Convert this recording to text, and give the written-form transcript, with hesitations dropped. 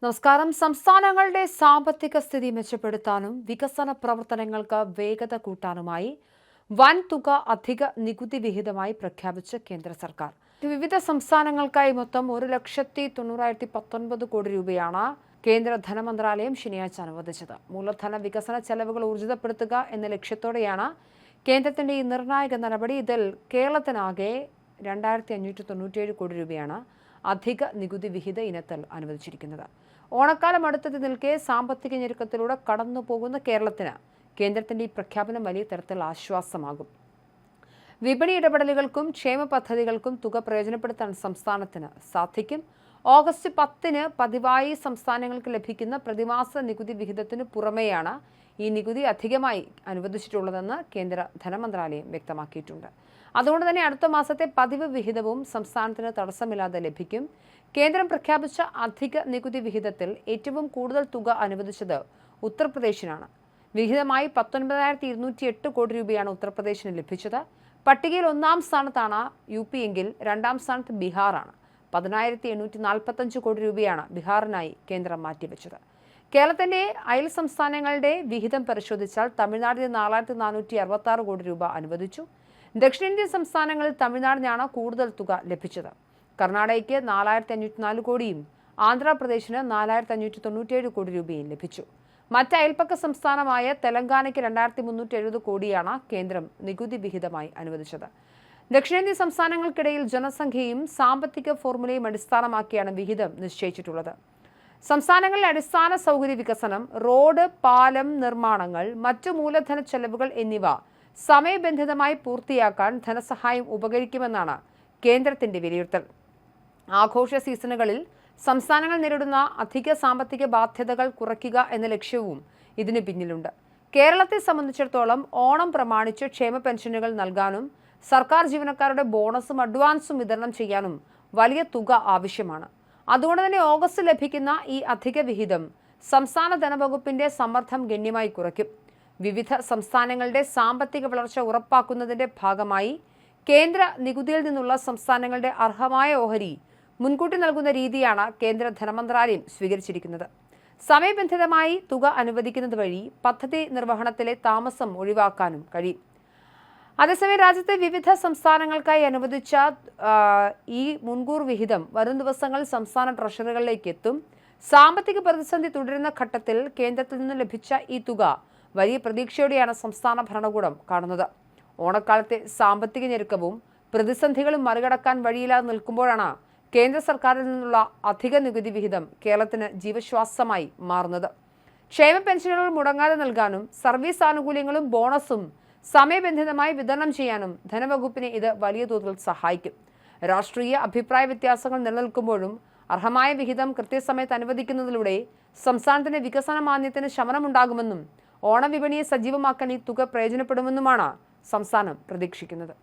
നമസ്കാരം. സംസ്ഥാനങ്ങളുടെ സാമ്പത്തിക സ്ഥിതി മെച്ചപ്പെടുത്താനും വികസന പ്രവർത്തനങ്ങൾക്ക് വേഗത കൂട്ടാനുമായി വൻ തുക അധിക നികുതി വിഹിതമായി പ്രഖ്യാപിച്ച കേന്ദ്ര സർക്കാർ. വിവിധ സംസ്ഥാനങ്ങൾക്കായി മൊത്തം 1,90,19 കോടി രൂപയാണ് കേന്ദ്ര ധനമന്ത്രാലയം ശനിയാഴ്ച അനുവദിച്ചത്. മൂലധന വികസന ചെലവുകൾ ഊർജിതപ്പെടുത്തുക എന്ന ലക്ഷ്യത്തോടെയാണ് കേന്ദ്രത്തിന്റെ ഈ നിർണായക നടപടി. ഇതിൽ കേരളത്തിനാകെ 2,597 കോടി രൂപയാണ് അധിക നികുതി വിഹിത ഇനത്തിൽ അനുവദിച്ചിരിക്കുന്നത്. ഓണക്കാലം അടുത്തെത്തി നിൽക്കെ സാമ്പത്തിക ഞെരുക്കത്തിലൂടെ കടന്നുപോകുന്ന കേരളത്തിന് കേന്ദ്രത്തിന്റെ ഈ പ്രഖ്യാപനം വലിയ തരത്തിൽ ആശ്വാസമാകും. വിപണി ഇടപെടലുകൾക്കും ക്ഷേമ പദ്ധതികൾക്കും തുക പ്രയോജനപ്പെടുത്താൻ സംസ്ഥാനത്തിന് സാധിക്കും. ഓഗസ്റ്റ് 10-ന് പതിവായി സംസ്ഥാനങ്ങൾക്ക് ലഭിക്കുന്ന പ്രതിമാസ നികുതി വിഹിതത്തിനു പുറമെയാണ് ഈ നികുതി അധികമായി അനുവദിച്ചിട്ടുള്ളതെന്ന് കേന്ദ്ര ധനമന്ത്രാലയം വ്യക്തമാക്കിയിട്ടുണ്ട്. അതുകൊണ്ട് തന്നെ അടുത്ത മാസത്തെ പതിവ് വിഹിതവും സംസ്ഥാനത്തിന് തടസ്സമില്ലാതെ ലഭിക്കും. കേന്ദ്രം പ്രഖ്യാപിച്ച അധിക നികുതി വിഹിതത്തിൽ ഏറ്റവും കൂടുതൽ തുക അനുവദിച്ചത് ഉത്തർപ്രദേശിനാണ്. വിഹിതമായി 19,208 കോടി രൂപയാണ് ഉത്തർപ്രദേശിന് ലഭിച്ചത്. പട്ടികയിൽ 1-ാം സ്ഥാനത്താണ് UP എങ്കിൽ 2-ാം സ്ഥാനത്ത് ബീഹാറാണ്. 10,845 കോടി രൂപയാണ് ബീഹാറിനായി കേന്ദ്രം മാറ്റിവെച്ചത്. കേരളത്തിന്റെ അയൽ സംസ്ഥാനങ്ങളുടെ വിഹിതം പരിശോധിച്ചാൽ തമിഴ്നാടിന് 4,466 കോടി രൂപ അനുവദിച്ചു. ദക്ഷിണേന്ത്യൻ സംസ്ഥാനങ്ങളിൽ തമിഴ്നാടിനാണ് കൂടുതൽ തുക ലഭിച്ചത്. കർണാടകയ്ക്ക് 4,504 കോടിയും ആന്ധ്രാപ്രദേശിന് 4,597 കോടി രൂപയും ലഭിച്ചു. മറ്റ് അയൽപ്പക്ക സംസ്ഥാനമായ തെലങ്കാനയ്ക്ക് 2,370 കോടിയാണ് കേന്ദ്രം നികുതി വിഹിതമായി അനുവദിച്ചത്. ദക്ഷിണേന്ത്യൻ സംസ്ഥാനങ്ങൾക്കിടയിൽ ജനസംഖ്യയും സാമ്പത്തിക ഫോർമുലയും അടിസ്ഥാനമാക്കിയാണ് വിഹിതം നിശ്ചയിച്ചിട്ടുള്ളത്. സംസ്ഥാനങ്ങളിലെ അടിസ്ഥാന സൗകര്യ വികസനം, റോഡ്, പാലം നിർമ്മാണങ്ങൾ, മറ്റു മൂലധന ചെലവുകൾ എന്നിവ സമയബന്ധിതമായി പൂർത്തിയാക്കാൻ ധനസഹായം ഉപകരിക്കുമെന്നാണ് കേന്ദ്രത്തിന്റെ വിലയിരുത്തൽ. ആഘോഷ സീസണുകളിൽ സംസ്ഥാനങ്ങൾ നേരിടുന്ന അധിക സാമ്പത്തിക ബാധ്യതകൾ കുറയ്ക്കുക എന്ന ലക്ഷ്യവും ഇതിന് പിന്നിലുണ്ട്. കേരളത്തെ സംബന്ധിച്ചിടത്തോളം ഓണം പ്രമാണിച്ച് ക്ഷേമ പെൻഷനുകൾ നൽകാനും സർക്കാർ ജീവനക്കാരുടെ ബോണസും അഡ്വാൻസും വിതരണം ചെയ്യാനും വലിയ തുക ആവശ്യമാണ്. അതുകൊണ്ട് തന്നെ ഓഗസ്റ്റ് ലഭിക്കുന്ന ഈ അധിക വിഹിതം സംസ്ഥാന ധനവകുപ്പിന്റെ സമ്മർദ്ദം ഗണ്യമായി കുറയ്ക്കും. വിവിധ സംസ്ഥാനങ്ങളുടെ സാമ്പത്തിക വളർച്ച ഉറപ്പാക്കുന്നതിന്റെ ഭാഗമായി കേന്ദ്ര നികുതിയിൽ നിന്നുള്ള സംസ്ഥാനങ്ങളുടെ അർഹമായ ഓഹരി മുൻകൂട്ടി നൽകുന്ന രീതിയാണ് കേന്ദ്ര ധനമന്ത്രാലയം സ്വീകരിച്ചിരിക്കുന്നത്. സമയബന്ധിതമായി തുക അനുവദിക്കുന്നത് വഴി പദ്ധതി നിർവഹണത്തിലെ താമസം ഒഴിവാക്കാനും കഴിയും. അതേസമയം രാജ്യത്തെ വിവിധ സംസ്ഥാനങ്ങൾക്കായി അനുവദിച്ച ഈ മുൻകൂർ വിഹിതം വരും ദിവസങ്ങളിൽ സംസ്ഥാന ട്രഷറികളിലേക്ക് എത്തും. സാമ്പത്തിക പ്രതിസന്ധി തുടരുന്ന ഘട്ടത്തിൽ കേന്ദ്രത്തിൽ നിന്ന് ലഭിച്ച ഈ തുക വലിയ പ്രതീക്ഷയോടെയാണ് സംസ്ഥാന ഭരണകൂടം കാണുന്നത്. ഓണക്കാലത്തെ സാമ്പത്തിക ഞെരുക്കവും പ്രതിസന്ധികളും മറികടക്കാൻ വഴിയില്ലാതെ നിൽക്കുമ്പോഴാണ് കേന്ദ്ര സർക്കാരിൽ നിന്നുള്ള അധിക നികുതി വിഹിതം കേരളത്തിന് ജീവശ്വാസമായി മാറുന്നത്. ക്ഷേമ പെൻഷനുകൾ മുടങ്ങാതെ നൽകാനും സർവീസ് ആനുകൂല്യങ്ങളും ബോണസും സമയബന്ധിതമായി വിതരണം ചെയ്യാനും ധനവകുപ്പിനെ ഇത് വലിയ തോതിൽ സഹായിക്കും. രാഷ്ട്രീയ അഭിപ്രായ വ്യത്യാസങ്ങൾ നിലനിൽക്കുമ്പോഴും അർഹമായ വിഹിതം കൃത്യസമയത്ത് അനുവദിക്കുന്നതിലൂടെ സംസ്ഥാനത്തിന്റെ വികസന മാന്ദ്യത്തിന് ശമനമുണ്ടാകുമെന്നും ഓണവിപണിയെ സജീവമാക്കാൻ ഈ തുക പ്രയോജനപ്പെടുമെന്നുമാണ് സംസ്ഥാനം പ്രതീക്ഷിക്കുന്നത്.